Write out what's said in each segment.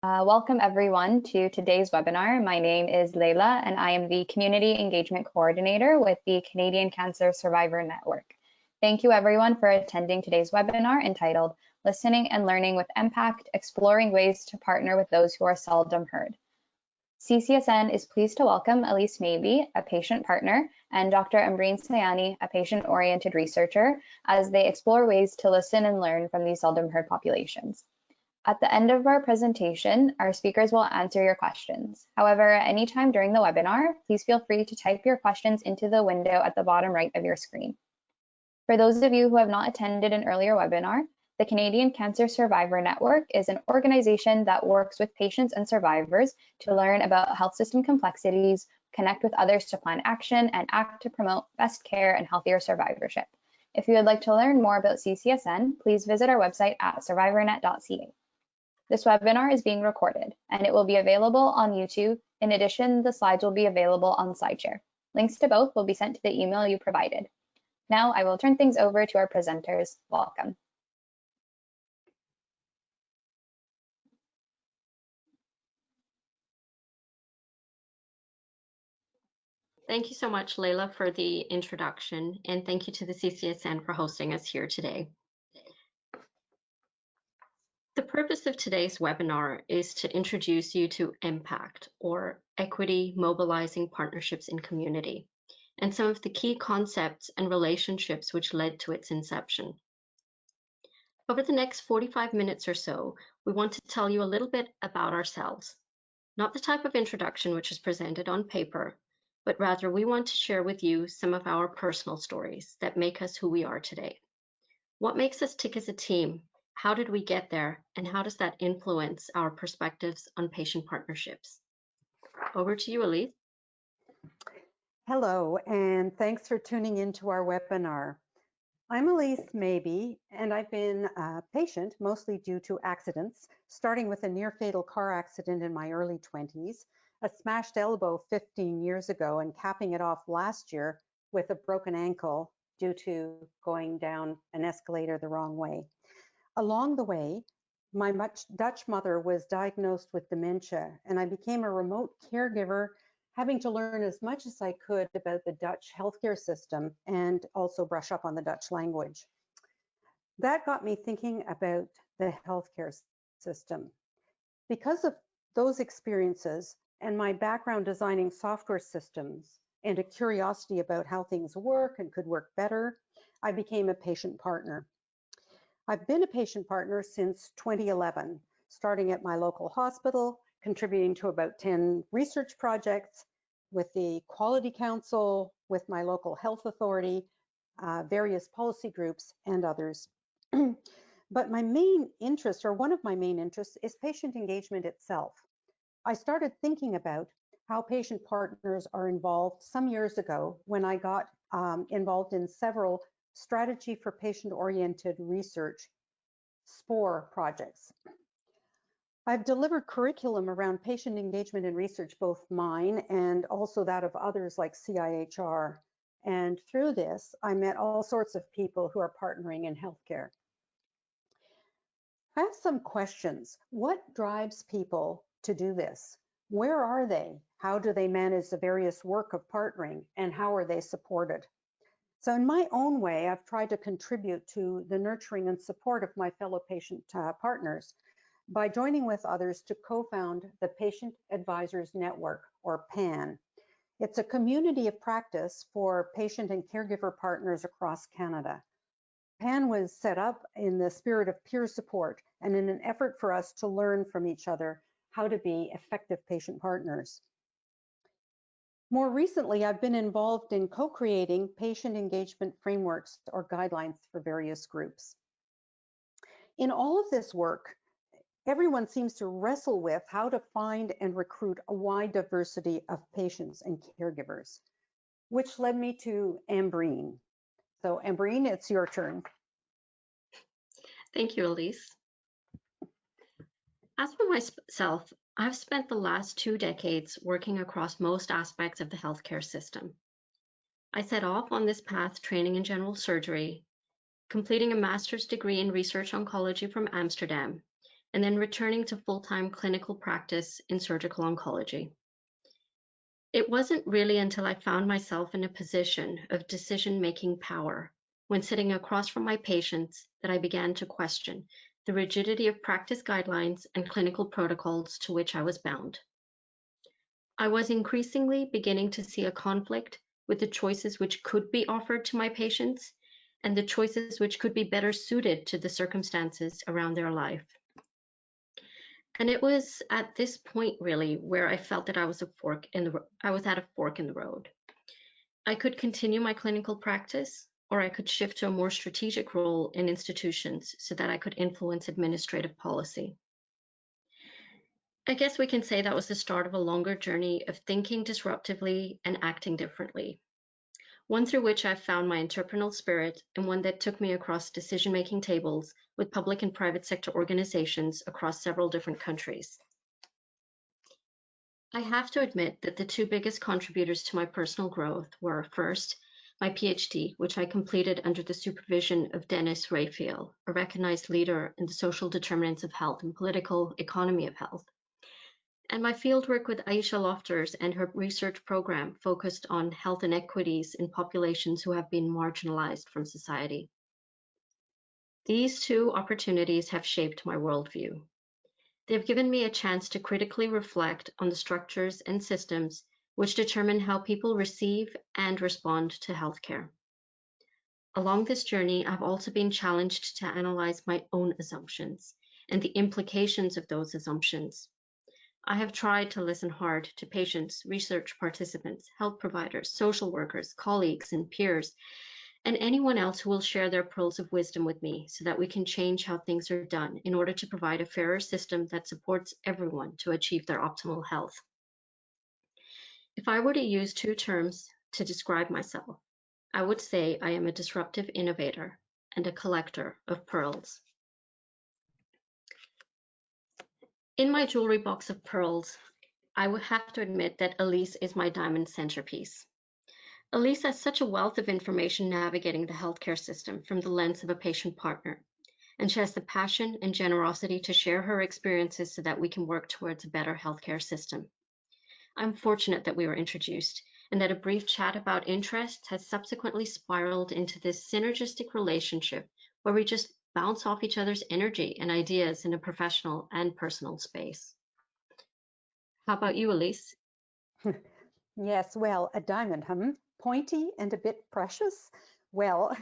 Welcome everyone to today's webinar. My name is Leila and I am the Community Engagement Coordinator with the Canadian Cancer Survivor Network. Thank you everyone for attending today's webinar entitled Listening and Learning with EMPaCT, Exploring Ways to Partner with Those Who Are Seldom Heard. CCSN is pleased to welcome Elise Maybe, a patient partner, and Dr. Ambreen, a patient-oriented researcher, as they explore ways to listen and learn from these seldom heard populations. At the end of our presentation, our speakers will answer your questions. However, at any time during the webinar, please feel free to type your questions into the window at the bottom right of your screen. For those of you who have not attended an earlier webinar, the Canadian Cancer Survivor Network is an organization that works with patients and survivors to learn about health system complexities, connect with others to plan action, and act to promote best care and healthier survivorship. If you would like to learn more about CCSN, please visit our website at survivornet.ca. This webinar is being recorded and it will be available on YouTube. In addition, the slides will be available on SlideShare. Links to both will be sent to the email you provided. Now I will turn things over to our presenters. Welcome. Thank you so much, Leila, for the introduction, and thank you to the CCSN for hosting us here today. The purpose of today's webinar is to introduce you to EMPaCT, or Equity-Mobilizing Partnerships in Community, and some of the key concepts and relationships which led to its inception. Over the next 45 minutes or so, we want to tell you a little bit about ourselves, not the type of introduction which is presented on paper, but rather we want to share with you some of our personal stories that make us who we are today. What makes us tick as a team? How did we get there? And how does that influence our perspectives on patient partnerships? Over to you, Elise. Hello, and thanks for tuning into our webinar. I'm Elise Maybe, and I've been a patient mostly due to accidents, starting with a near-fatal car accident in my early 20s, a smashed elbow 15 years ago, and capping it off last year with a broken ankle due to going down an escalator the wrong way. Along the way, my Dutch mother was diagnosed with dementia, and I became a remote caregiver, having to learn as much as I could about the Dutch healthcare system and also brush up on the Dutch language. That got me thinking about the healthcare system. Because of those experiences and my background designing software systems and a curiosity about how things work and could work better, I became a patient partner. I've been a patient partner since 2011, starting at my local hospital, contributing to about 10 research projects with the Quality Council, with my local health authority, various policy groups, and others. But my main interest, or one of my main interests, is patient engagement itself. I started thinking about how patient partners are involved some years ago when I got involved in several Strategy for Patient-Oriented Research, SPORE projects. I've delivered curriculum around patient engagement and research, both mine and also that of others like CIHR. And through this, I met all sorts of people who are partnering in healthcare. I have some questions. What drives people to do this? Where are they? How do they manage the various work of partnering, and how are they supported? So in my own way, I've tried to contribute to the nurturing and support of my fellow patient partners by joining with others to co-found the Patient Advisors Network, or PAN. It's a community of practice for patient and caregiver partners across Canada. PAN was set up in the spirit of peer support and in an effort for us to learn from each other how to be effective patient partners. More recently, I've been involved in co-creating patient engagement frameworks or guidelines for various groups. In all of this work, everyone seems to wrestle with how to find and recruit a wide diversity of patients and caregivers, which led me to Ambreen. So Ambreen, it's your turn. Thank you, Elise. As for myself, I've spent the last 2 decades working across most aspects of the healthcare system. I set off on this path training in general surgery, completing a master's degree in research oncology from Amsterdam, and then returning to full-time clinical practice in surgical oncology. It wasn't really until I found myself in a position of decision-making power when sitting across from my patients that I began to question the rigidity of practice guidelines and clinical protocols to which I was bound. I was increasingly beginning to see a conflict with the choices which could be offered to my patients and the choices which could be better suited to the circumstances around their life. And it was at this point really where I felt that I was at a fork in the road. I could continue my clinical practice, or I could shift to a more strategic role in institutions so that I could influence administrative policy. I guess we can say that was the start of a longer journey of thinking disruptively and acting differently, one through which I found my entrepreneurial spirit and one that took me across decision-making tables with public and private sector organizations across several different countries. I have to admit that the two biggest contributors to my personal growth were, first, my PhD, which I completed under the supervision of Dennis Raphael, a recognized leader in the social determinants of health and political economy of health, and my fieldwork with Aisha Lofters and her research program focused on health inequities in populations who have been marginalized from society. These two opportunities have shaped my worldview. They've given me a chance to critically reflect on the structures and systems which determine how people receive and respond to healthcare. Along this journey, I've also been challenged to analyze my own assumptions and the implications of those assumptions. I have tried to listen hard to patients, research participants, health providers, social workers, colleagues, and peers, and anyone else who will share their pearls of wisdom with me so that we can change how things are done in order to provide a fairer system that supports everyone to achieve their optimal health. If I were to use two terms to describe myself, I would say I am a disruptive innovator and a collector of pearls. In my jewelry box of pearls, I would have to admit that Elise is my diamond centerpiece. Elise has such a wealth of information navigating the healthcare system from the lens of a patient partner, and she has the passion and generosity to share her experiences so that we can work towards a better healthcare system. I'm fortunate that we were introduced and that a brief chat about interests has subsequently spiraled into this synergistic relationship where we just bounce off each other's energy and ideas in a professional and personal space. How about you, Elise? Yes, well, a diamond, pointy and a bit precious. Well,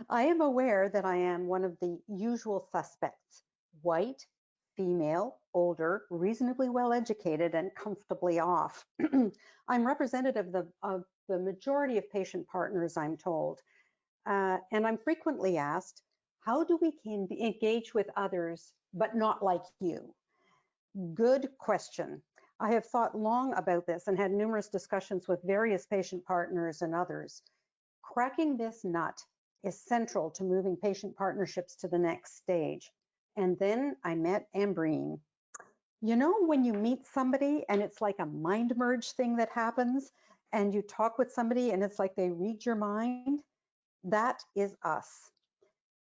I am aware that I am one of the usual suspects: white, female, older, reasonably well educated, and comfortably off. I'm representative of the majority of patient partners, I'm told. And I'm frequently asked, how do we engage with others, but not like you? Good question. I have thought long about this and had numerous discussions with various patient partners and others. Cracking this nut is central to moving patient partnerships to the next stage. And then I met Ambreen. You know, when you meet somebody and it's like a mind merge thing that happens, and you talk with somebody and it's like they read your mind? That is us.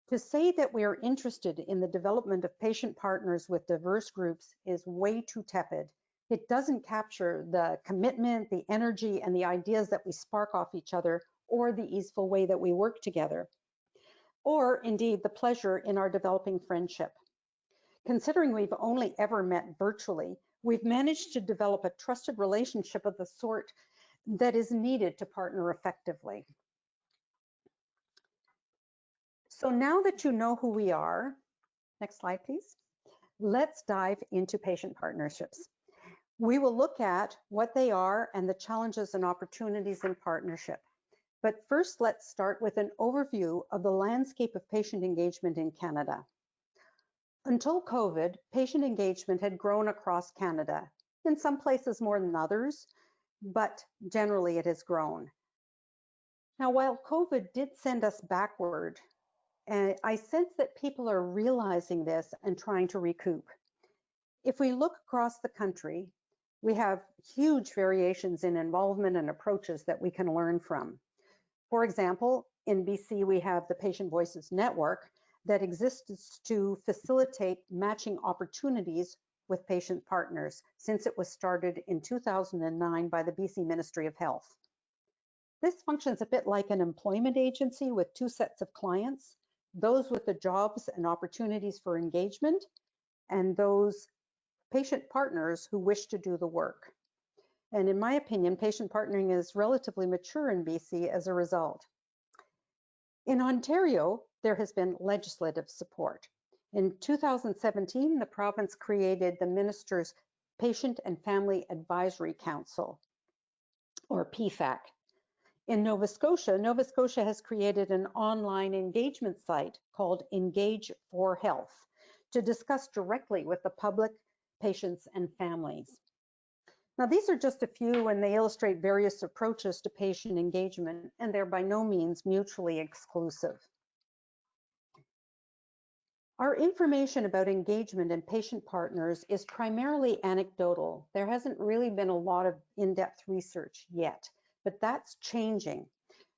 To say that we are interested in the development of patient partners with diverse groups is way too tepid. It doesn't capture the commitment, the energy, and the ideas that we spark off each other, or the easeful way that we work together, or indeed the pleasure in our developing friendship. Considering we've only ever met virtually, we've managed to develop a trusted relationship of the sort that is needed to partner effectively. So now that you know who we are, next slide, please. Let's dive into patient partnerships. We will look at what they are and the challenges and opportunities in partnership. But first, let's start with an overview of the landscape of patient engagement in Canada. Until COVID, patient engagement had grown across Canada, in some places more than others, but generally it has grown. Now, while COVID did send us backward, and I sense that people are realizing this and trying to recoup. If we look across the country, we have huge variations in involvement and approaches that we can learn from. For example, in BC, we have the Patient Voices Network that exists to facilitate matching opportunities with patient partners since it was started in 2009 by the BC Ministry of Health. This functions a bit like an employment agency with two sets of clients, those with the jobs and opportunities for engagement, and those patient partners who wish to do the work. And in my opinion, patient partnering is relatively mature in BC as a result. In Ontario, there has been legislative support. In 2017, the province created the Minister's Patient and Family Advisory Council, or PFAC. In Nova Scotia has created an online engagement site called Engage for Health to discuss directly with the public, patients, and families. Now, these are just a few, and they illustrate various approaches to patient engagement, and they're by no means mutually exclusive. Our information about engagement and patient partners is primarily anecdotal. There hasn't really been a lot of in-depth research yet, but that's changing.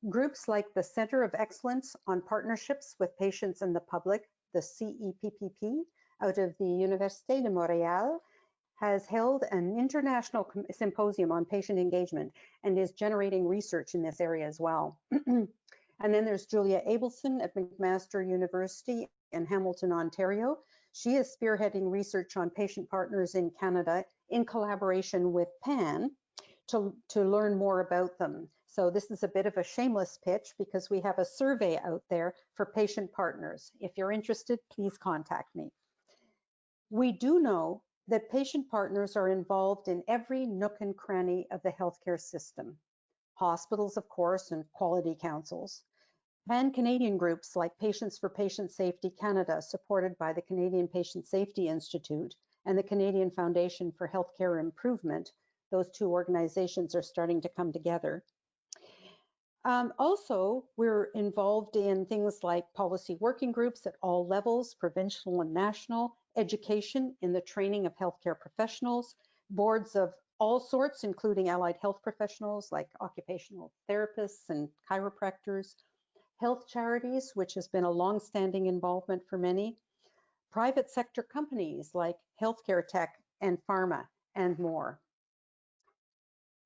Groups like the Center of Excellence on Partnerships with Patients and the Public, the CEPPP, out of the Université de Montréal, has held an international symposium on patient engagement and is generating research in this area as well. And then there's Julia Abelson at McMaster University in Hamilton, Ontario. She is spearheading research on patient partners in Canada in collaboration with PAN to learn more about them. So this is a bit of a shameless pitch because we have a survey out there for patient partners. If you're interested, please contact me. We do know that patient partners are involved in every nook and cranny of the healthcare system. Hospitals, of course, and quality councils. Pan-Canadian groups like Patients for Patient Safety Canada, supported by the Canadian Patient Safety Institute and the Canadian Foundation for Healthcare Improvement. Those two organizations are starting to come together. Also, we're involved in things like policy working groups at all levels, provincial and national, education in the training of healthcare professionals, boards of all sorts, including allied health professionals like occupational therapists and chiropractors, health charities, which has been a long-standing involvement for many, private sector companies like healthcare tech and pharma, and more.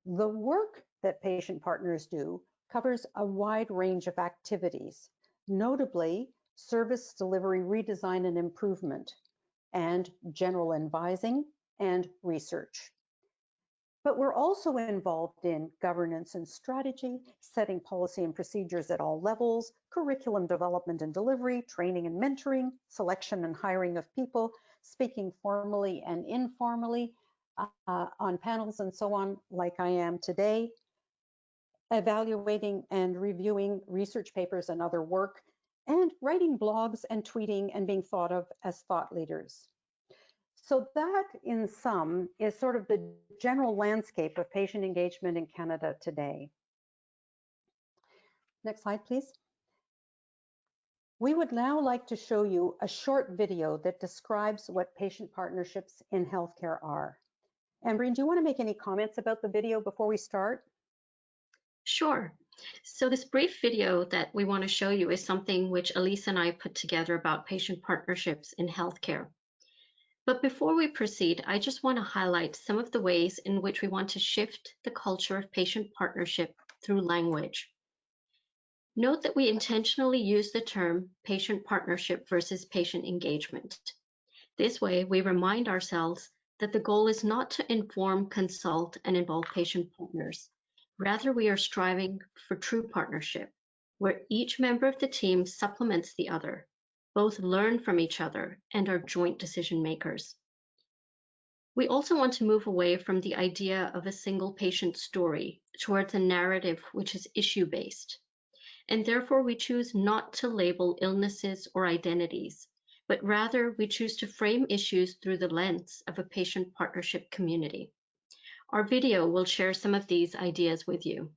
The work that patient partners do covers a wide range of activities, notably service delivery redesign and improvement, and general advising and research. But we're also involved in governance and strategy, setting policy and procedures at all levels, curriculum development and delivery, training and mentoring, selection and hiring of people, speaking formally and informally on panels and so on, like I am today, evaluating and reviewing research papers and other work, and writing blogs and tweeting and being thought of as thought leaders. So that, in sum, is sort of the general landscape of patient engagement in Canada today. Next slide, please. We would now like to show you a short video that describes what patient partnerships in healthcare are. Ambreen, do you want to make any comments about the video before we start? Sure. So this brief video that we want to show you is something which Elise and I put together about patient partnerships in healthcare. But before we proceed, I just want to highlight some of the ways in which we want to shift the culture of patient partnership through language. Note that we intentionally use the term patient partnership versus patient engagement. This way, we remind ourselves that the goal is not to inform, consult, and involve patient partners. Rather, we are striving for true partnership, where each member of the team supplements the other, both learn from each other and are joint decision makers. We also want to move away from the idea of a single patient story towards a narrative which is issue-based. And therefore, we choose not to label illnesses or identities, but rather we choose to frame issues through the lens of a patient partnership community. Our video will share some of these ideas with you.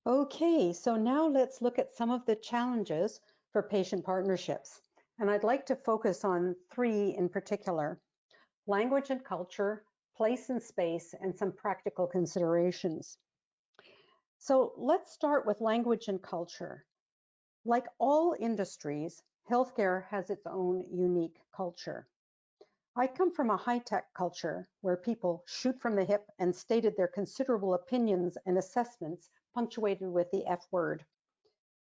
Okay, so now let's look at some of the challenges for patient partnerships. And I'd like to focus on three in particular: language and culture, place and space, and some practical considerations. So let's start with language and culture. Like all industries, healthcare has its own unique culture. I come from a high-tech culture where people shoot from the hip and stated their considerable opinions and assessments punctuated with the F word.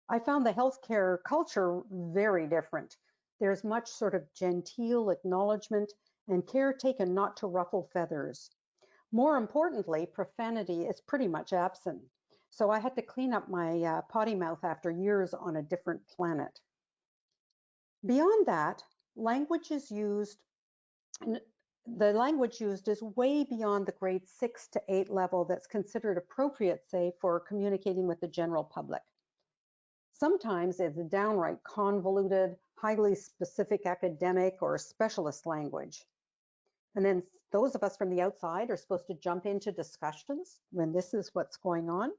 I found the healthcare culture very different. There's much sort of genteel acknowledgement and care taken not to ruffle feathers. More importantly, profanity is pretty much absent. So I had to clean up my potty mouth after years on a different planet. Beyond that, language is used the language used is way beyond the grade 6 to 8 level that's considered appropriate, say, for communicating with the general public. Sometimes it's downright convoluted, highly specific academic or specialist language. And then those of us from the outside are supposed to jump into discussions when this is what's going on.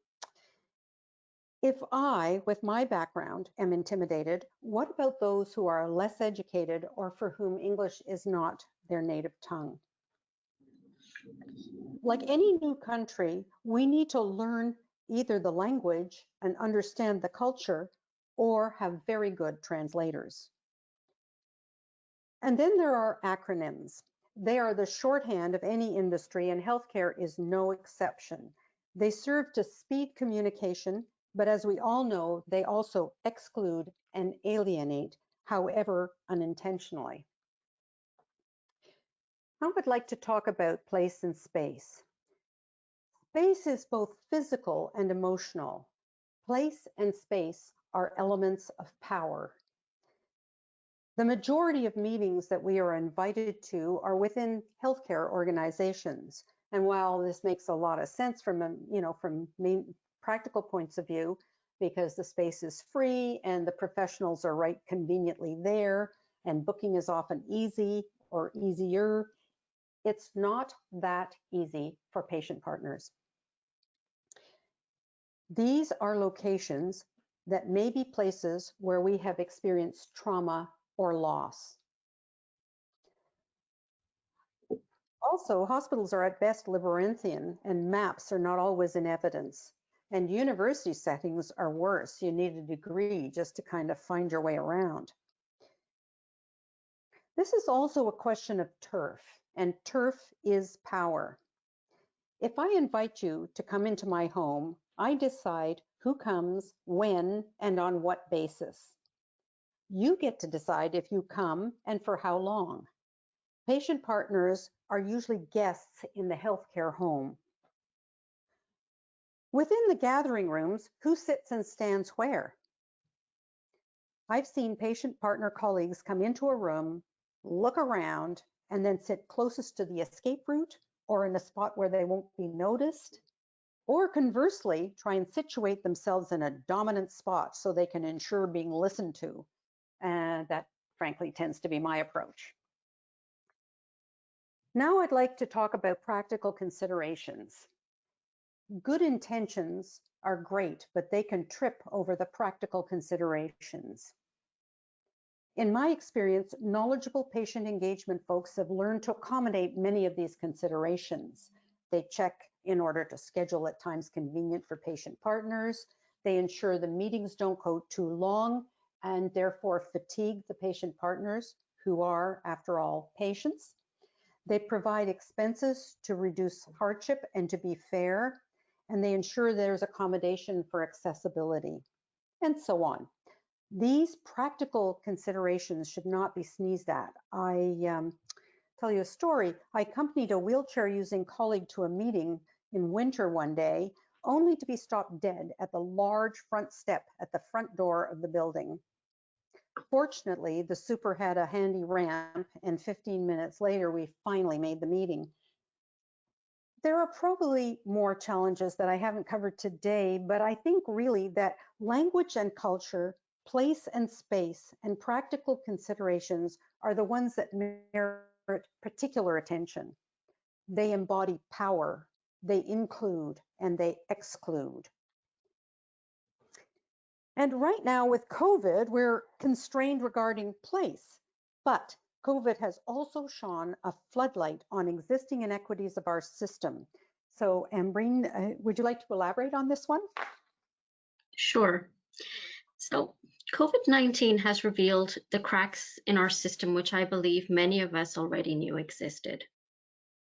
If I, with my background, am intimidated, what about those who are less educated or for whom English is not their native tongue? Like any new country, we need to learn either the language and understand the culture or have very good translators. And then there are acronyms. They are the shorthand of any industry, and healthcare is no exception. They serve to speed communication, but as we all know, they also exclude and alienate, however unintentionally. I would like to talk about place and space. Space is both physical and emotional. Place and space are elements of power. The majority of meetings that we are invited to are within healthcare organizations. And while this makes a lot of sense from practical points of view, because the space is free and the professionals are right conveniently there, and booking is often easy or easier, it's not that easy for patient partners. These are locations that may be places where we have experienced trauma or loss. Also, hospitals are at best labyrinthian, and maps are not always in evidence. And university settings are worse. You need a degree just to kind of find your way around. This is also a question of turf, and turf is power. If I invite you to come into my home, I decide who comes, when, and on what basis. You get to decide if you come and for how long. Patient partners are usually guests in the healthcare home. Within the gathering rooms, who sits and stands where? I've seen patient partner colleagues come into a room, look around, and then sit closest to the escape route or in a spot where they won't be noticed, or conversely, try and situate themselves in a dominant spot so they can ensure being listened to. And that, frankly, tends to be my approach. Now I'd like to talk about practical considerations. Good intentions are great, but they can trip over the practical considerations. In my experience, knowledgeable patient engagement folks have learned to accommodate many of these considerations. They check in order to schedule at times convenient for patient partners. They ensure the meetings don't go too long and therefore fatigue the patient partners, who are, after all, patients. They provide expenses to reduce hardship and to be fair, and they ensure there's accommodation for accessibility, and so on. These practical considerations should not be sneezed at. I tell you a story. I accompanied a wheelchair-using colleague to a meeting in winter one day, only to be stopped dead at the large front step at the front door of the building. Fortunately, the super had a handy ramp, and 15 minutes later, we finally made the meeting. There are probably more challenges that I haven't covered today, but I think really that language and culture, place and space, and practical considerations are the ones that merit particular attention. They embody power, they include, and they exclude. And right now with COVID, we're constrained regarding place, but COVID has also shone a floodlight on existing inequities of our system. So Ambreen, would you like to elaborate on this one? Sure. So COVID-19 has revealed the cracks in our system, which I believe many of us already knew existed.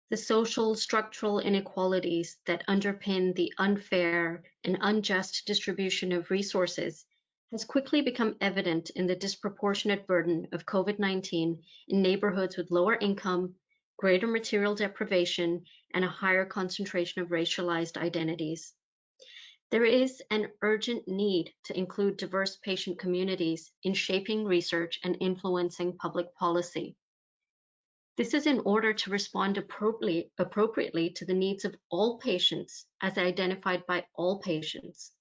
The social structural inequalities that underpin the unfair and unjust distribution of resources has quickly become evident in the disproportionate burden of COVID-19 in neighborhoods with lower income, greater material deprivation, and a higher concentration of racialized identities. There is an urgent need to include diverse patient communities in shaping research and influencing public policy. This is in order to respond appropriately to the needs of all patients as identified by all patients.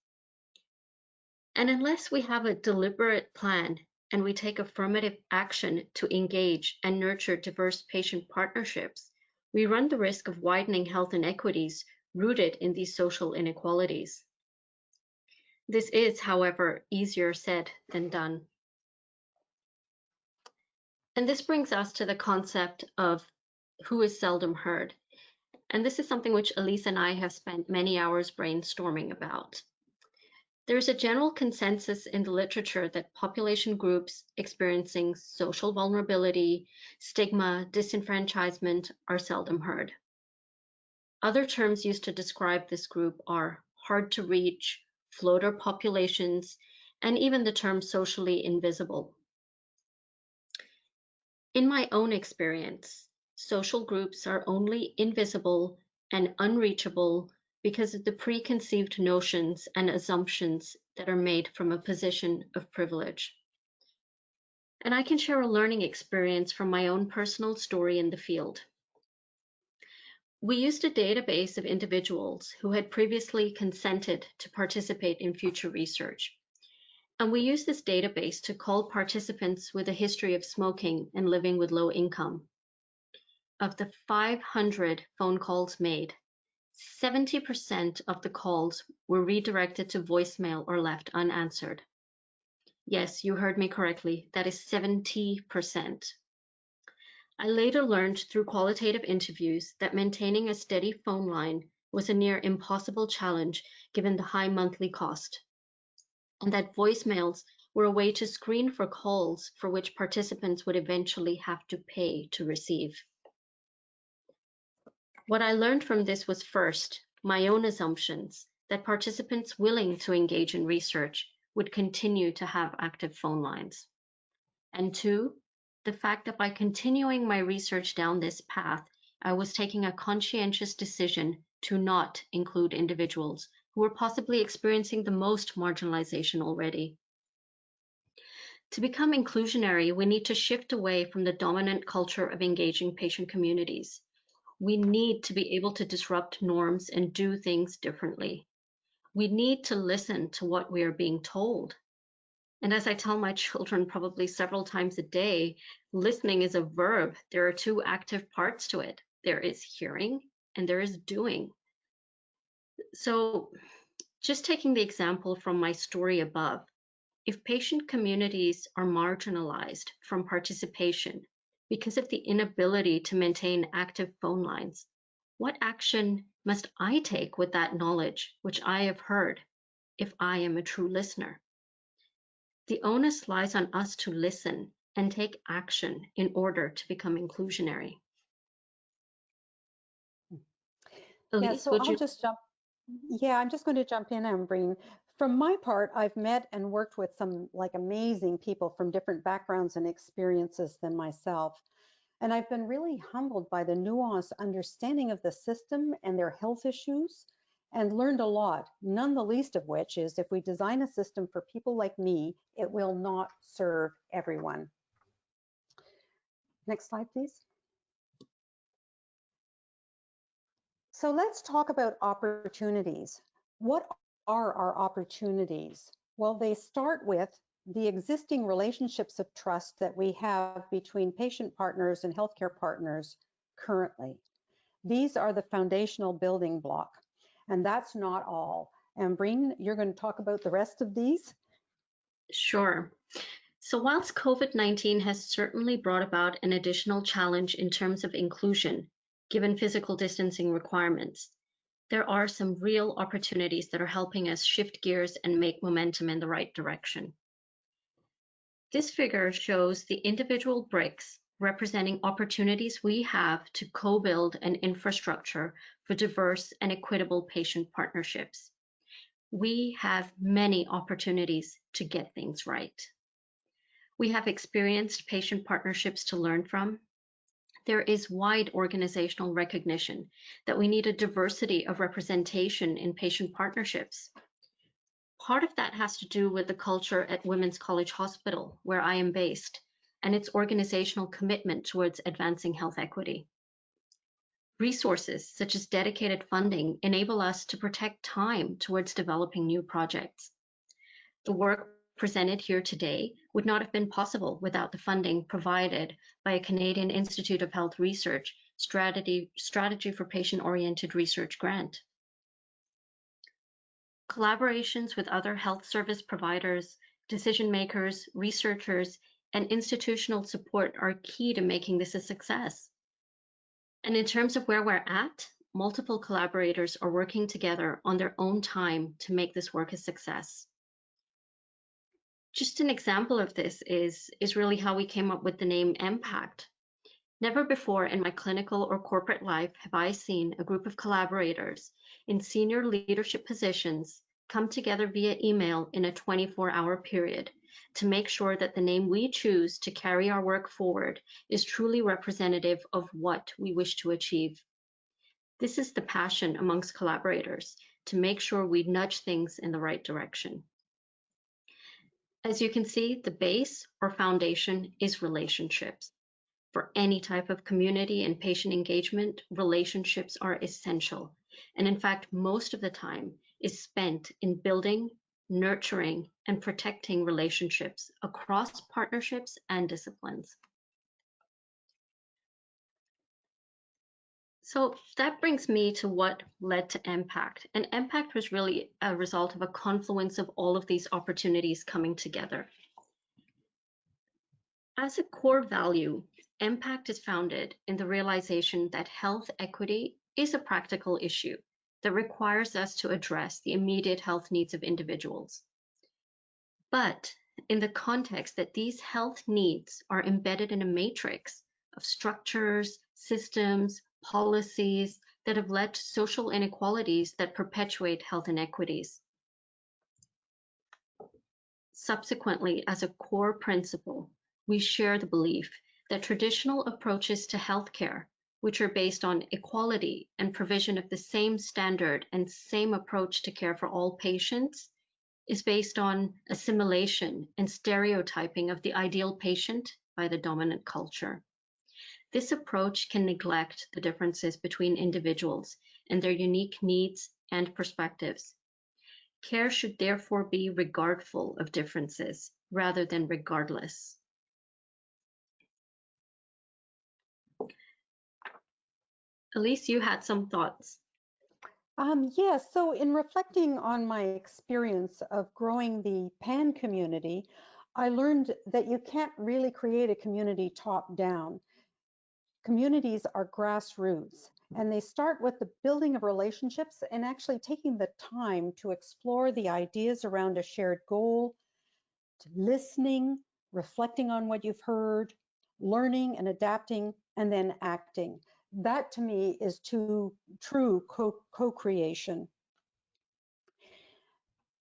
And unless we have a deliberate plan and we take affirmative action to engage and nurture diverse patient partnerships, we run the risk of widening health inequities rooted in these social inequalities. This is, however, easier said than done. And this brings us to the concept of who is seldom heard. And this is something which Elise and I have spent many hours brainstorming about. There's a general consensus in the literature that population groups experiencing social vulnerability, stigma, disenfranchisement are seldom heard. Other terms used to describe this group are hard to reach, floater populations, and even the term socially invisible. In my own experience, social groups are only invisible and unreachable because of the preconceived notions and assumptions that are made from a position of privilege. And I can share a learning experience from my own personal story in the field. We used a database of individuals who had previously consented to participate in future research. And we used this database to call participants with a history of smoking and living with low income. Of the 500 phone calls made, 70% of the calls were redirected to voicemail or left unanswered. Yes, you heard me correctly. That is 70%. I later learned through qualitative interviews that maintaining a steady phone line was a near impossible challenge given the high monthly cost, and that voicemails were a way to screen for calls for which participants would eventually have to pay to receive. What I learned from this was, first, my own assumptions that participants willing to engage in research would continue to have active phone lines. And two, the fact that by continuing my research down this path, I was taking a conscientious decision to not include individuals who were possibly experiencing the most marginalization already. To become inclusionary, we need to shift away from the dominant culture of engaging patient communities. We need to be able to disrupt norms and do things differently. We need to listen to what we are being told. And as I tell my children probably several times a day, listening is a verb. There are two active parts to it. There is hearing and there is doing. So just taking the example from my story above, if patient communities are marginalized from participation because of the inability to maintain active phone lines, what action must I take with that knowledge which I have heard if I am a true listener? The onus lies on us to listen and take action in order to become inclusionary. Elise, So I'll just jump. Yeah, I'm just going to jump in, Ambreen. From my part, I've met and worked with some amazing people from different backgrounds and experiences than myself. And I've been really humbled by the nuanced understanding of the system and their health issues, and learned a lot, none the least of which is if we design a system for people like me, it will not serve everyone. Next slide, please. So let's talk about opportunities. What are our opportunities? Well, they start with the existing relationships of trust that we have between patient partners and healthcare partners currently. These are the foundational building block, and that's not all. Ambreen, you're going to talk about the rest of these? Sure. So whilst COVID-19 has certainly brought about an additional challenge in terms of inclusion, given physical distancing requirements, there are some real opportunities that are helping us shift gears and make momentum in the right direction. This figure shows the individual bricks representing opportunities we have to co-build an infrastructure for diverse and equitable patient partnerships. We have many opportunities to get things right. We have experienced patient partnerships to learn from. There is wide organizational recognition that we need a diversity of representation in patient partnerships. Part of that has to do with the culture at Women's College Hospital, where I am based, and its organizational commitment towards advancing health equity. Resources such as dedicated funding enable us to protect time towards developing new projects. The work presented here today would not have been possible without the funding provided by a Canadian Institute of Health Research Strategy for Patient-Oriented Research grant. Collaborations with other health service providers, decision makers, researchers, and institutional support are key to making this a success. And in terms of where we're at, multiple collaborators are working together on their own time to make this work a success. Just an example of this is really how we came up with the name EMPaCT. Never before in my clinical or corporate life have I seen a group of collaborators in senior leadership positions come together via email in a 24-hour period to make sure that the name we choose to carry our work forward is truly representative of what we wish to achieve. This is the passion amongst collaborators, to make sure we nudge things in the right direction. As you can see, the base or foundation is relationships. For any type of community and patient engagement, relationships are essential, and in fact, most of the time is spent in building, nurturing, and protecting relationships across partnerships and disciplines. So that brings me to what led to EMPaCT. And EMPaCT was really a result of a confluence of all of these opportunities coming together. As a core value, EMPaCT is founded in the realization that health equity is a practical issue that requires us to address the immediate health needs of individuals. But in the context that these health needs are embedded in a matrix of structures, systems, policies that have led to social inequalities that perpetuate health inequities. Subsequently, as a core principle, we share the belief that traditional approaches to healthcare, which are based on equality and provision of the same standard and same approach to care for all patients, is based on assimilation and stereotyping of the ideal patient by the dominant culture. This approach can neglect the differences between individuals and their unique needs and perspectives. Care should therefore be regardful of differences rather than regardless. Elise, you had some thoughts. Yes, so in reflecting on my experience of growing the PAN community, I learned that you can't really create a community top down. Communities are grassroots, and they start with the building of relationships and actually taking the time to explore the ideas around a shared goal, to listening, reflecting on what you've heard, learning and adapting, and then acting. That to me is true co-creation.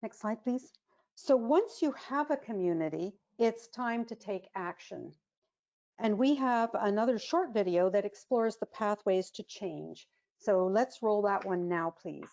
Next slide, please. So once you have a community, it's time to take action. And we have another short video that explores the pathways to change. So let's roll that one now, please.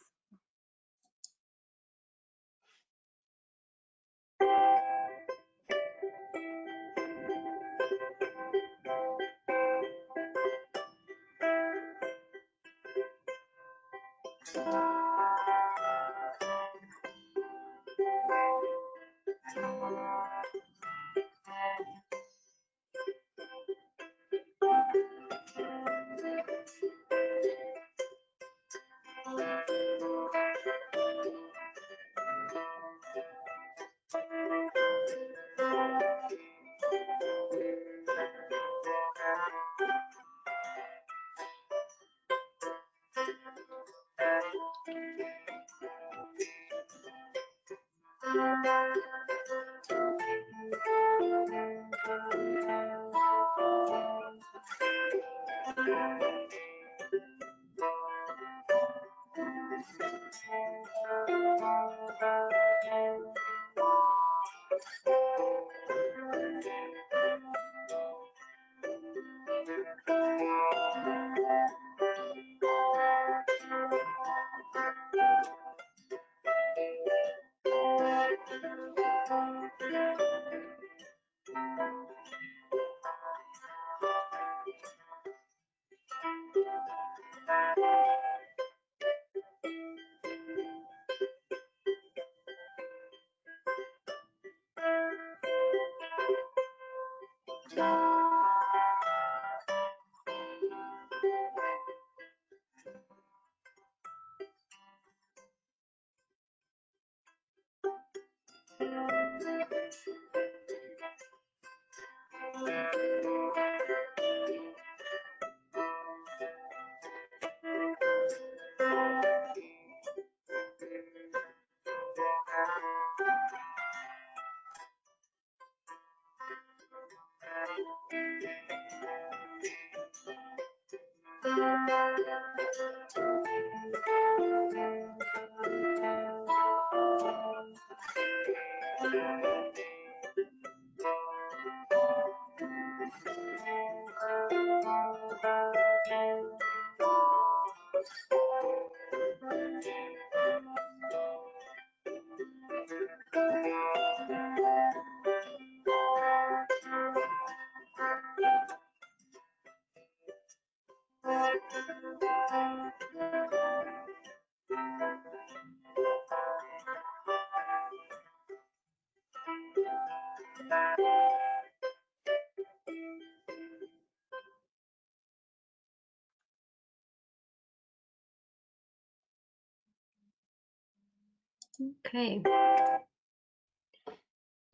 Okay.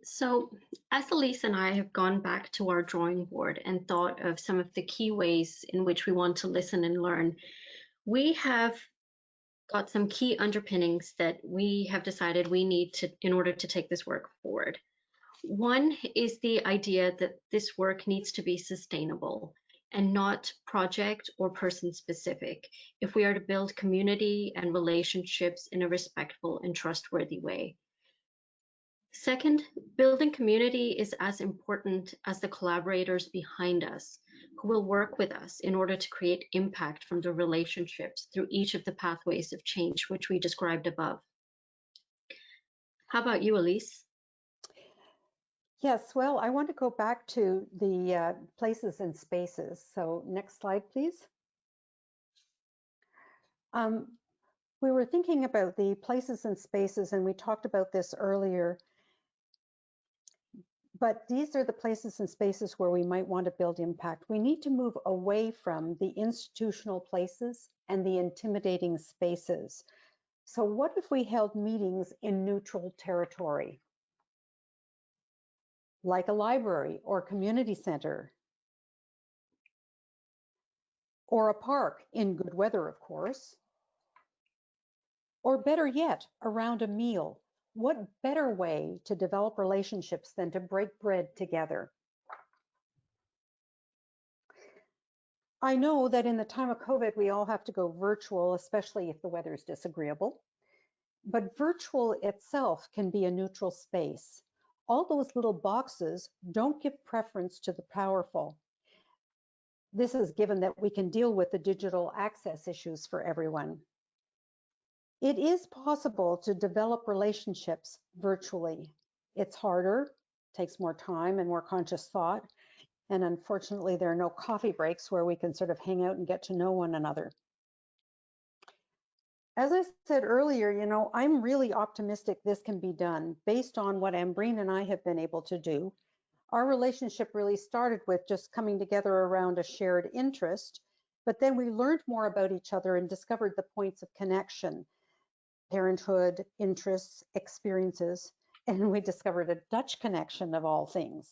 So, as Elise and I have gone back to our drawing board and thought of some of the key ways in which we want to listen and learn, we have got some key underpinnings that we have decided we need to in order to take this work forward. One is the idea that this work needs to be sustainable and not project or person specific if we are to build community and relationships in a respectful and trustworthy way. Second, building community is as important as the collaborators behind us who will work with us in order to create impact from the relationships through each of the pathways of change which we described above. How about you, Elise? Yes, well, I want to go back to the places and spaces. So next slide, please. We were thinking about the places and spaces, and we talked about this earlier. But these are the places and spaces where we might want to build impact. We need to move away from the institutional places and the intimidating spaces. So what if we held meetings in neutral territory, like a library or community center, or a park in good weather, of course, or better yet, around a meal? What better way to develop relationships than to break bread together? I know that in the time of COVID, we all have to go virtual, especially if the weather is disagreeable. But virtual itself can be a neutral space. All those little boxes don't give preference to the powerful. This is given that we can deal with the digital access issues for everyone. It is possible to develop relationships virtually. It's harder, takes more time and more conscious thought. And unfortunately, there are no coffee breaks where we can sort of hang out and get to know one another. As I said earlier, I'm really optimistic this can be done based on what Ambreen and I have been able to do. Our relationship really started with just coming together around a shared interest, but then we learned more about each other and discovered the points of connection, parenthood, interests, experiences, and we discovered a Dutch connection of all things.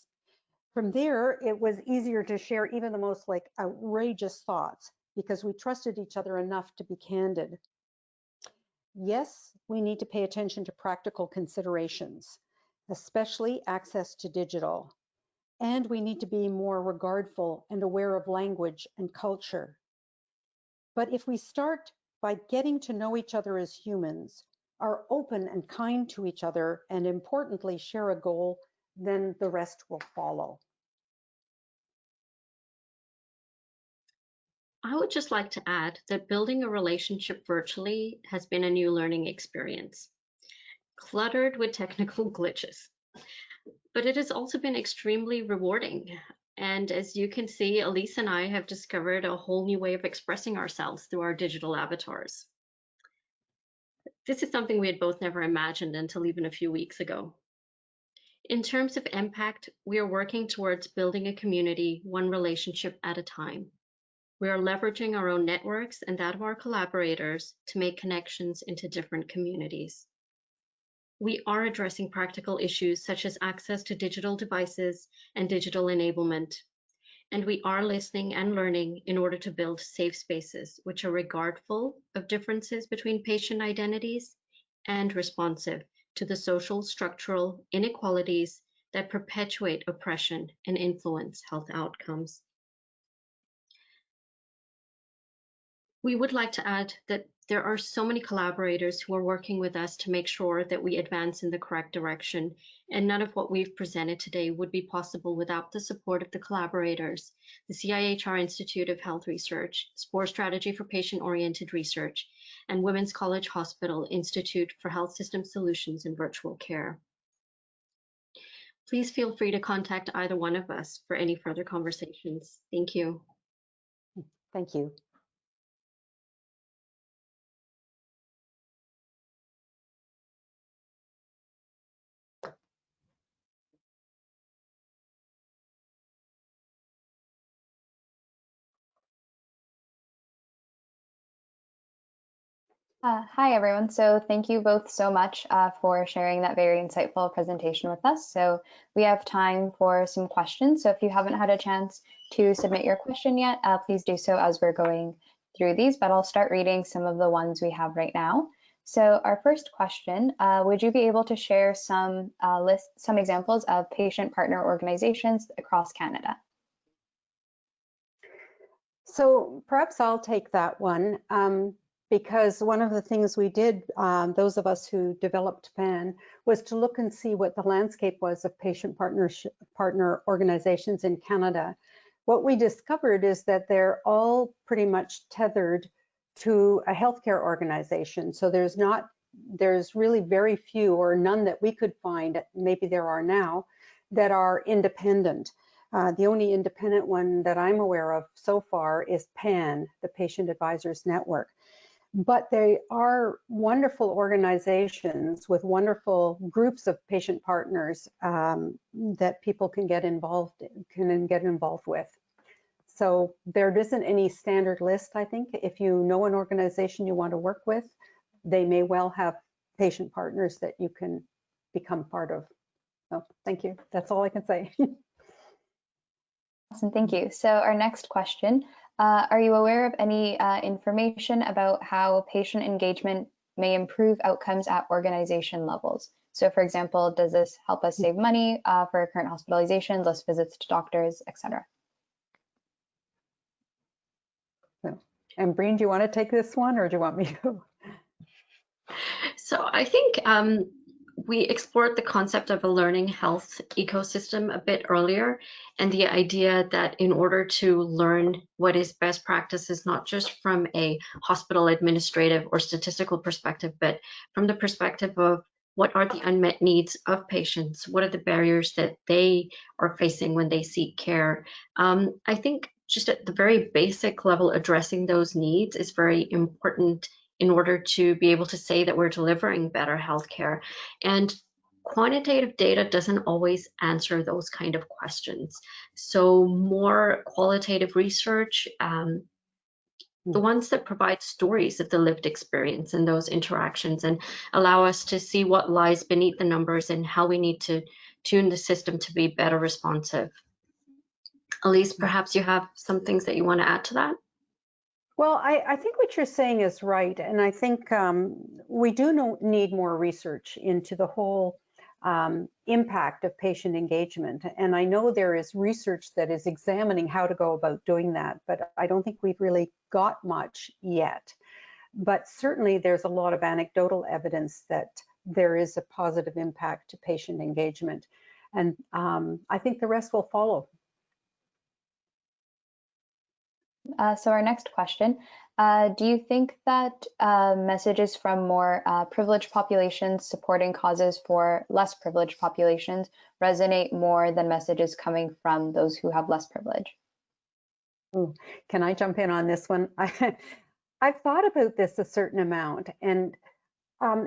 From there, it was easier to share even the most outrageous thoughts because we trusted each other enough to be candid. Yes, we need to pay attention to practical considerations, especially access to digital. And we need to be more regardful and aware of language and culture. But if we start by getting to know each other as humans, are open and kind to each other, and importantly, share a goal, then the rest will follow. I would just like to add that building a relationship virtually has been a new learning experience, cluttered with technical glitches. But it has also been extremely rewarding. And as you can see, Elise and I have discovered a whole new way of expressing ourselves through our digital avatars. This is something we had both never imagined until even a few weeks ago. In terms of EMPaCT, we are working towards building a community, one relationship at a time. We are leveraging our own networks and that of our collaborators to make connections into different communities. We are addressing practical issues such as access to digital devices and digital enablement. And we are listening and learning in order to build safe spaces, which are regardful of differences between patient identities and responsive to the social structural inequalities that perpetuate oppression and influence health outcomes. We would like to add that there are so many collaborators who are working with us to make sure that we advance in the correct direction, and none of what we've presented today would be possible without the support of the collaborators, the CIHR Institute of Health Research, SPORE Strategy for Patient-Oriented Research, and Women's College Hospital Institute for Health System Solutions in Virtual Care. Please feel free to contact either one of us for any further conversations. Thank you. Thank you. Hi, everyone. So thank you both so much for sharing that very insightful presentation with us. So we have time for some questions. So if you haven't had a chance to submit your question yet, please do so as we're going through these, but I'll start reading some of the ones we have right now. So our first question, would you be able to share some examples of patient partner organizations across Canada? So perhaps I'll take that one, because one of the things we did, those of us who developed PAN, was to look and see what the landscape was of patient partner organizations in Canada. What we discovered is that they're all pretty much tethered to a healthcare organization. So there's really very few or none that we could find, maybe there are now, that are independent. The only independent one that I'm aware of so far is PAN, the Patient Advisors Network. But they are wonderful organizations with wonderful groups of patient partners that people can get involved with. So there isn't any standard list, I think. If you know an organization you want to work with, they may well have patient partners that you can become part of. So thank you. That's all I can say. Awesome, thank you. So our next question, are you aware of any information about how patient engagement may improve outcomes at organization levels? So for example, does this help us save money for current hospitalizations, less visits to doctors, etc.? So, Ambreen, do you want to take this one or do you want me to? So I think we explored the concept of a learning health ecosystem a bit earlier, and the idea that in order to learn what is best practices, not just from a hospital administrative or statistical perspective, but from the perspective of what are the unmet needs of patients, what are the barriers that they are facing when they seek care. I think just at the very basic level, addressing those needs is very important in order to be able to say that we're delivering better healthcare. And quantitative data doesn't always answer those kind of questions. So more qualitative research, the ones that provide stories of the lived experience and those interactions and allow us to see what lies beneath the numbers and how we need to tune the system to be better responsive. Elise, perhaps you have some things that you want to add to that? Well, I think what you're saying is right. And I think we do need more research into the whole impact of patient engagement. And I know there is research that is examining how to go about doing that, but I don't think we've really got much yet. But certainly there's a lot of anecdotal evidence that there is a positive impact to patient engagement. And I think the rest will follow. So our next question, do you think that messages from more privileged populations supporting causes for less privileged populations resonate more than messages coming from those who have less privilege? Ooh, can I jump in on this one? I've thought about this a certain amount, and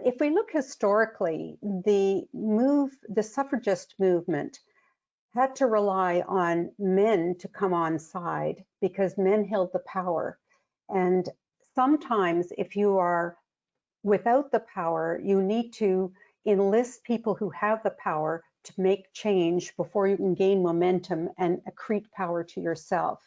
if we look historically, the suffragist movement had to rely on men to come on side because men held the power. And sometimes if you are without the power, you need to enlist people who have the power to make change before you can gain momentum and accrete power to yourself.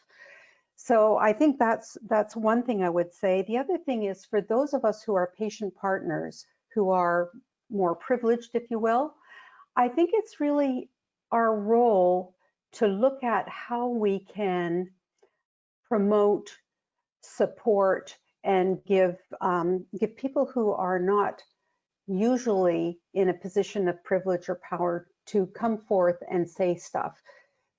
So I think that's one thing I would say. The other thing is for those of us who are patient partners who are more privileged, if you will, I think it's really our role to look at how we can promote, support, and give people who are not usually in a position of privilege or power to come forth and say stuff.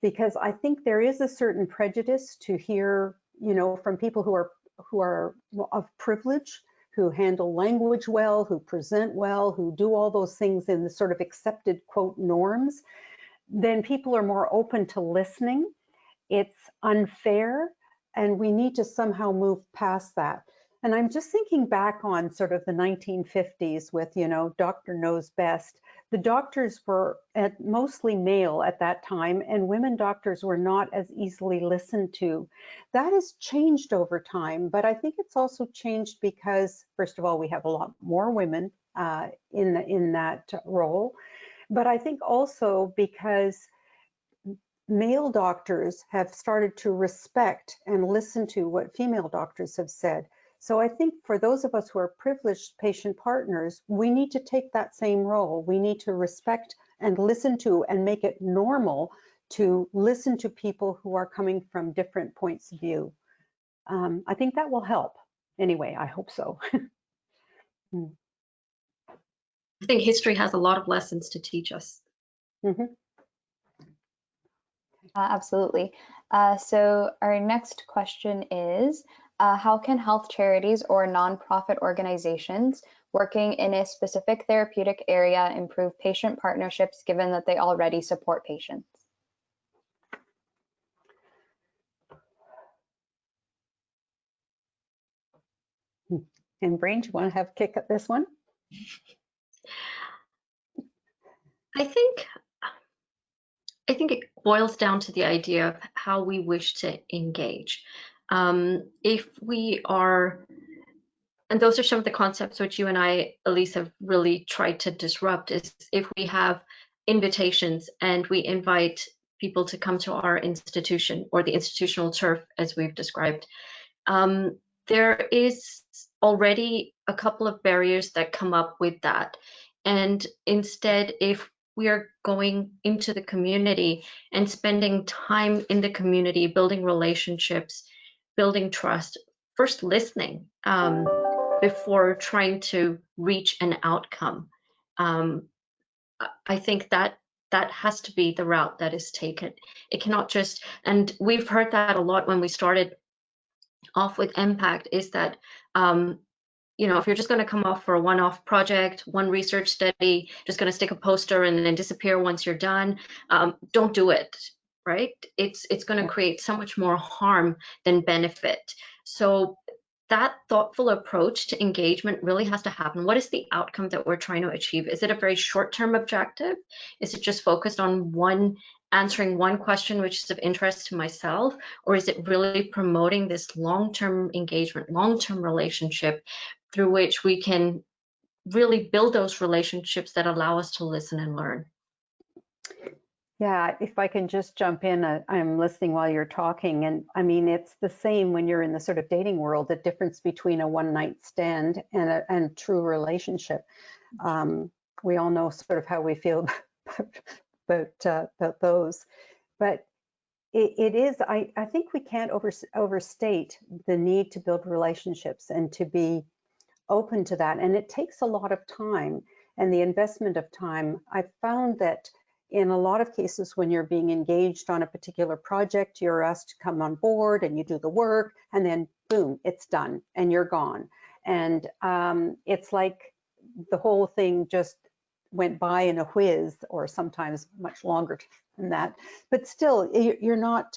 Because I think there is a certain prejudice to hear, from people who are of privilege, who handle language well, who present well, who do all those things in the sort of accepted, quote, norms. Then people are more open to listening. It's unfair, and we need to somehow move past that. And I'm just thinking back on sort of the 1950s with, doctor knows best. The doctors were mostly male at that time, and women doctors were not as easily listened to. That has changed over time, but I think it's also changed because, first of all, we have a lot more women in that role. But I think also because male doctors have started to respect and listen to what female doctors have said. So I think for those of us who are privileged patient partners, we need to take that same role. We need to respect and listen to and make it normal to listen to people who are coming from different points of view. I think that will help. Anyway, I hope so. I think history has a lot of lessons to teach us. Mm-hmm. Absolutely. So our next question is, how can health charities or nonprofit organizations working in a specific therapeutic area improve patient partnerships given that they already support patients? Ambreen, do you want to have a kick at this one? I think it boils down to the idea of how we wish to engage. If we are, and those are some of the concepts which you and I, Elise, have really tried to disrupt, is if we have invitations and we invite people to come to our institution, or the institutional turf as we've described, there is already a couple of barriers that come up with that. And instead, if we are going into the community and spending time in the community, building relationships, building trust, first listening before trying to reach an outcome, I think that has to be the route that is taken. It cannot just, and we've heard that a lot when we started off with EMPaCT, is that if you're just going to come off for a one-off project, one research study, just going to stick a poster and then disappear once you're done, don't do it, right? It's going to create so much more harm than benefit. So that thoughtful approach to engagement really has to happen. What is the outcome that we're trying to achieve? Is it a very short-term objective? Is it just focused on answering one question which is of interest to myself? Or is it really promoting this long-term engagement, long-term relationship through which we can really build those relationships that allow us to listen and learn? Yeah, if I can just jump in, I'm listening while you're talking, and I mean, it's the same when you're in the sort of dating world, the difference between a one-night stand and a true relationship. We all know sort of how we feel about those, but it is, I think we can't overstate the need to build relationships and to be open to that, and it takes a lot of time and the investment of time. I've found that in a lot of cases, when you're being engaged on a particular project, you're asked to come on board and you do the work, and then boom, it's done and you're gone. And it's like the whole thing just went by in a whiz, or sometimes much longer than that. But still, you're not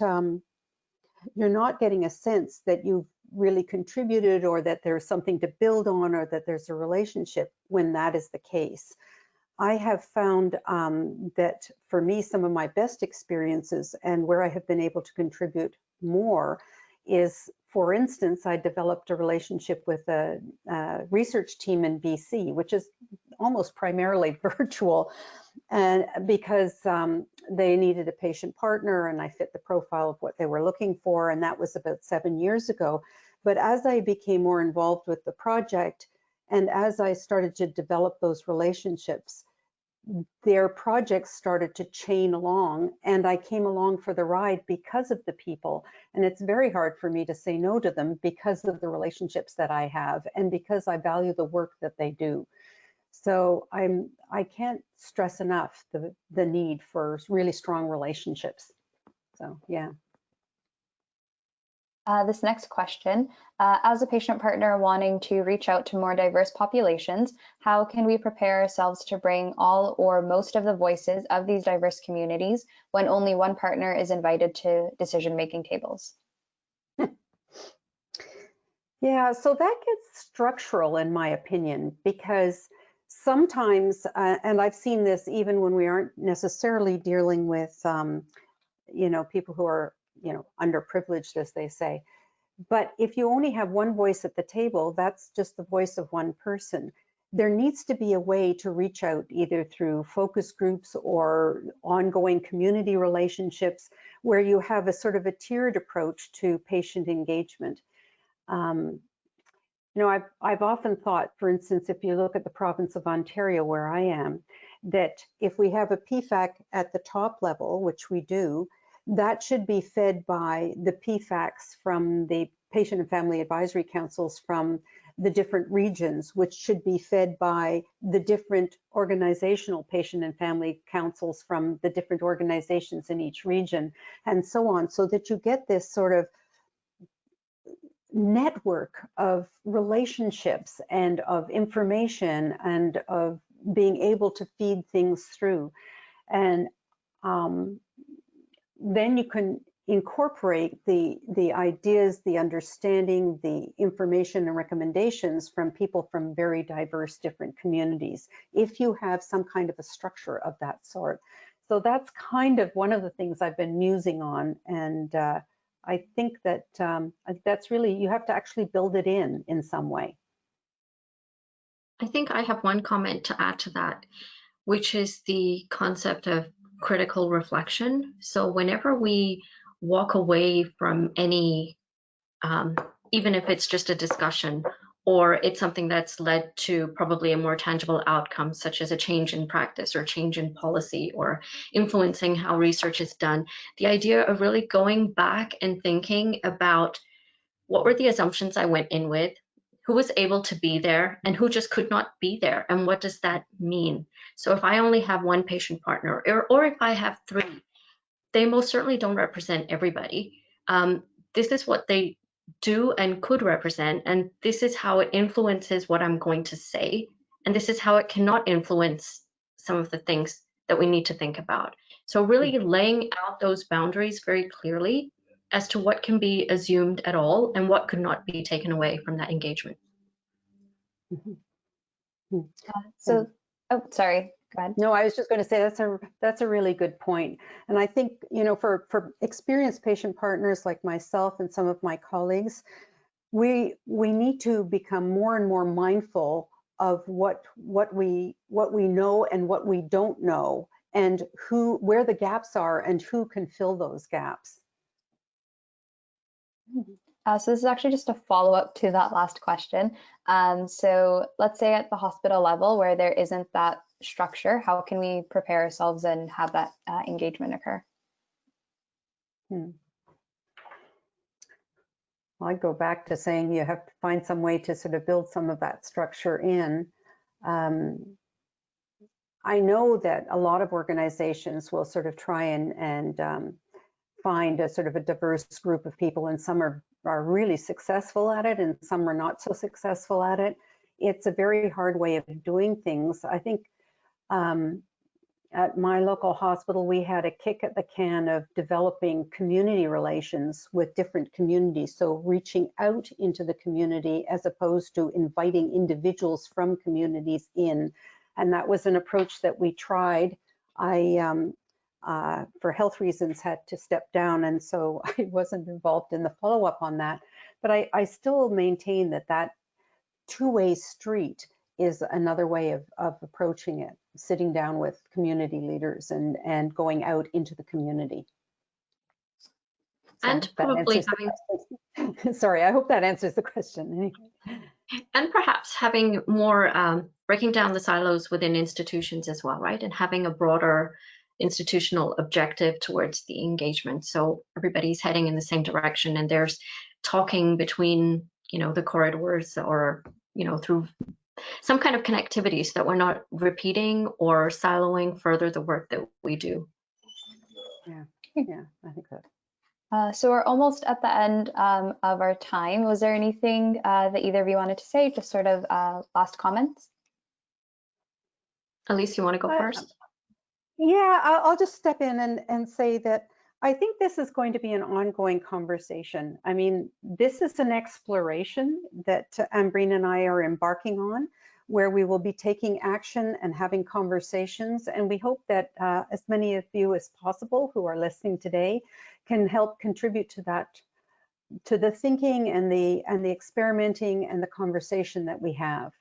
getting a sense that you've really contributed, or that there's something to build on, or that there's a relationship when that is the case. I have found that for me, some of my best experiences and where I have been able to contribute more is, for instance, I developed a relationship with a research team in BC, which is almost primarily virtual, and because they needed a patient partner and I fit the profile of what they were looking for, and that was about 7 years ago. But as I became more involved with the project, and as I started to develop those relationships, their projects started to chain along, and I came along for the ride because of the people. And it's very hard for me to say no to them because of the relationships that I have and because I value the work that they do. So I can't stress enough the need for really strong relationships. So yeah. This next question, as a patient partner wanting to reach out to more diverse populations, how can we prepare ourselves to bring all or most of the voices of these diverse communities when only one partner is invited to decision-making tables? Yeah, so that gets structural in my opinion, because sometimes, and I've seen this even when we aren't necessarily dealing with, people who are, underprivileged, as they say. But if you only have one voice at the table, that's just the voice of one person. There needs to be a way to reach out either through focus groups or ongoing community relationships where you have a sort of a tiered approach to patient engagement. Um, I've often thought, for instance, if you look at the province of Ontario, where I am, that if we have a PFAC at the top level, which we do, that should be fed by the PFACs from the patient and family advisory councils from the different regions, which should be fed by the different organizational patient and family councils from the different organizations in each region, and so on, so that you get this sort of network of relationships and of information and of being able to feed things through. And then you can incorporate the ideas, the understanding, the information and recommendations from people from very diverse different communities, if you have some kind of a structure of that sort. So that's kind of one of the things I've been musing on, and I think that that's really, you have to actually build it in some way. I think I have one comment to add to that, which is the concept of critical reflection. So whenever we walk away from any, even if it's just a discussion, or it's something that's led to probably a more tangible outcome, such as a change in practice or change in policy or influencing how research is done, the idea of really going back and thinking about what were the assumptions I went in with, who was able to be there and who just could not be there, and what does that mean? So if I only have one patient partner, or if I have three, they most certainly don't represent everybody. This is what they do and could represent, and this is how it influences what I'm going to say, and this is how it cannot influence some of the things that we need to think about. So really laying out those boundaries very clearly as to what can be assumed at all and what could not be taken away from that engagement. So, oh, sorry, go ahead. No, I was just going to say that's a really good point. And I think, for experienced patient partners like myself and some of my colleagues, we need to become more and more mindful of what we know and what we don't know, and where the gaps are and who can fill those gaps. So this is actually just a follow-up to that last question. So let's say at the hospital level where there isn't that structure, how can we prepare ourselves and have that engagement occur? Well, I'd go back to saying you have to find some way to sort of build some of that structure in. I know that a lot of organizations will sort of try and find a sort of a diverse group of people, and some are really successful at it and some are not so successful at it. It's a very hard way of doing things. I think at my local hospital, we had a kick at the can of developing community relations with different communities. So reaching out into the community as opposed to inviting individuals from communities in. And that was an approach that we tried. I, for health reasons, had to step down, and so I wasn't involved in the follow-up on that. But I still maintain that two-way street is another way of approaching it, sitting down with community leaders and going out into the community. So and probably having, sorry, I hope that answers the question. And perhaps having more, breaking down the silos within institutions as well, right? And having a broader institutional objective towards the engagement. So everybody's heading in the same direction and there's talking between, the corridors or, through some kind of connectivity so that we're not repeating or siloing further the work that we do. Yeah, I think that. So we're almost at the end of our time. Was there anything that either of you wanted to say, just sort of last comments? Elise, you want to go first? Yeah, I'll just step in and say that I think this is going to be an ongoing conversation. I mean, this is an exploration that Ambreen and I are embarking on, where we will be taking action and having conversations. And we hope that as many of you as possible who are listening today can help contribute to that, to the thinking and the experimenting and the conversation that we have.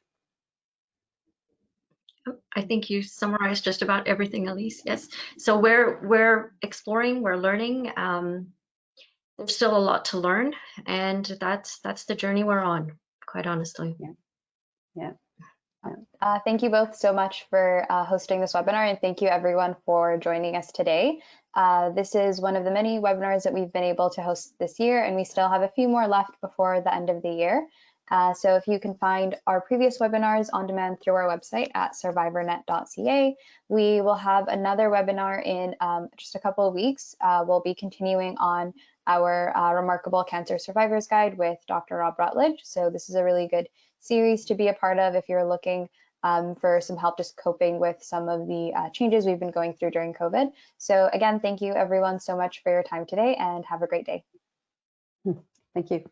I think you summarized just about everything, Elise. Yes. So we're exploring, we're learning. There's still a lot to learn, and that's the journey we're on, quite honestly. Yeah. Thank you both so much for hosting this webinar, and thank you everyone for joining us today. This is one of the many webinars that we've been able to host this year, and we still have a few more left before the end of the year. So if you can find our previous webinars on demand through our website at survivornet.ca, we will have another webinar in just a couple of weeks. We'll be continuing on our Remarkable Cancer Survivors Guide with Dr. Rob Rutledge. So this is a really good series to be a part of if you're looking for some help just coping with some of the changes we've been going through during COVID. So again, thank you everyone so much for your time today, and have a great day. Thank you.